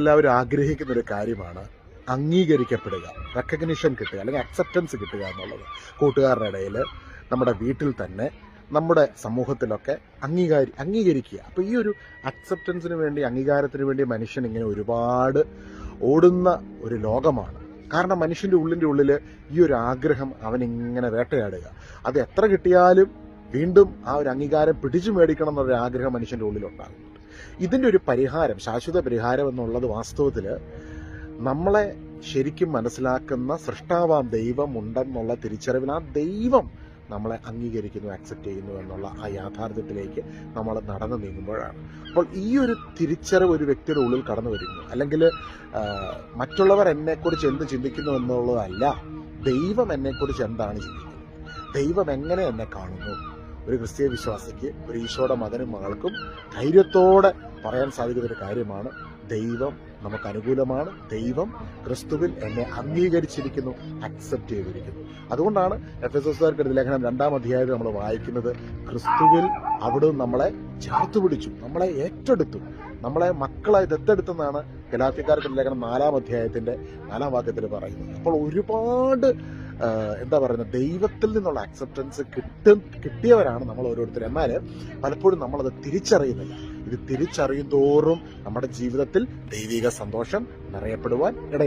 എല്ലാവരും ആഗ്രഹിക്കുന്ന ഒരു കാര്യമാണ് അംഗീകരിക്കപ്പെടുക, റെക്കഗ്നിഷൻ കിട്ടുക, അല്ലെങ്കിൽ അക്സെപ്റ്റൻസ് കിട്ടുക എന്നുള്ളത്. കൂട്ടുകാരുടെ ഇടയിൽ, നമ്മുടെ വീട്ടിൽ തന്നെ, നമ്മുടെ സമൂഹത്തിലൊക്കെ അംഗീകരിക്കുക. അപ്പോൾ ഈ ഒരു അക്സെപ്റ്റൻസിന് വേണ്ടി, അംഗീകാരത്തിന് വേണ്ടി മനുഷ്യൻ ഇങ്ങനെ ഒരുപാട് ഓടുന്ന ഒരു ലോകമാണ്. കാരണം മനുഷ്യൻ്റെ ഉള്ളിൽ ഈ ഒരു ആഗ്രഹം അവനിങ്ങനെ വേട്ടയാടുക. അത് എത്ര കിട്ടിയാലും വീണ്ടും ആ ഒരു അംഗീകാരം പിടിച്ചു മേടിക്കണം എന്നൊരു ആഗ്രഹം മനുഷ്യൻ്റെ ഉള്ളിലുണ്ടാകുന്നുണ്ട്. ഇതിൻ്റെ ഒരു പരിഹാരം, ശാശ്വത പരിഹാരം എന്നുള്ളത് വാസ്തവത്തിൽ നമ്മളെ ശരിക്കും മനസ്സിലാക്കുന്ന സൃഷ്ടാവാം ദൈവം ഉണ്ടെന്നുള്ള തിരിച്ചറിവിൽ ആ ദൈവം നമ്മളെ അംഗീകരിക്കുന്നു, അക്സെപ്റ്റ് ചെയ്യുന്നു എന്നുള്ള ആ യാഥാർത്ഥ്യത്തിലേക്ക് നമ്മൾ നടന്നു നീങ്ങുമ്പോഴാണ്. അപ്പോൾ ഈ ഒരു തിരിച്ചറിവ് ഒരു വ്യക്തിയുടെ ഉള്ളിൽ കടന്നു വരുന്നു. അല്ലെങ്കിൽ മറ്റുള്ളവർ എന്നെക്കുറിച്ച് എന്ത് ചിന്തിക്കുന്നു എന്നുള്ളതല്ല, ദൈവം എന്നെക്കുറിച്ച് എന്താണ് ചിന്തിക്കുന്നത്, ദൈവം എങ്ങനെ എന്നെ കാണുന്നു. ഒരു ക്രിസ്തീയ വിശ്വാസിക്ക്, ഒരു ഈശോയുടെ മകനും മകൾക്കും ധൈര്യത്തോടെ പറയാൻ സാധിക്കുന്ന ഒരു കാര്യമാണ്, ദൈവം നമുക്ക് അനുകൂലമാണ്, ദൈവം ക്രിസ്തുവിൽ എന്നെ അംഗീകരിച്ചിരിക്കുന്നു, അക്സെപ്റ്റ് ചെയ്തിരിക്കുന്നു. അതുകൊണ്ടാണ് എഫെസോസുകാർക്ക് ലേഖനം 2-ാം അധ്യായത്തിൽ നമ്മൾ വായിക്കുന്നത്, ക്രിസ്തുവിൽ അവിടുന്ന് നമ്മളെ ചേർത്ത് പിടിച്ചു, നമ്മളെ ഏറ്റെടുത്തു, നമ്മളെ മക്കളായി ദത്തെടുത്തെന്നാണ് ഗലാത്യക്കാർക്ക് ലേഖനം 4-ാം അധ്യായത്തിന്റെ 4-ാം വാക്യത്തിൽ പറയുന്നത്. അപ്പോൾ ഒരുപാട് ദൈവത്തിൽ നിന്നുള്ള അക്സെപ്റ്റൻസ് കിട്ടിയവരാണ് നമ്മൾ ഓരോരുത്തരും. എന്നാൽ പലപ്പോഴും നമ്മളത് തിരിച്ചറിയുന്നില്ല. ഇത് തിരിച്ചറിയും തോറും നമ്മുടെ ജീവിതത്തിൽ ദൈവിക സന്തോഷം നിറയപ്പെടുവാൻ ഇടയായി.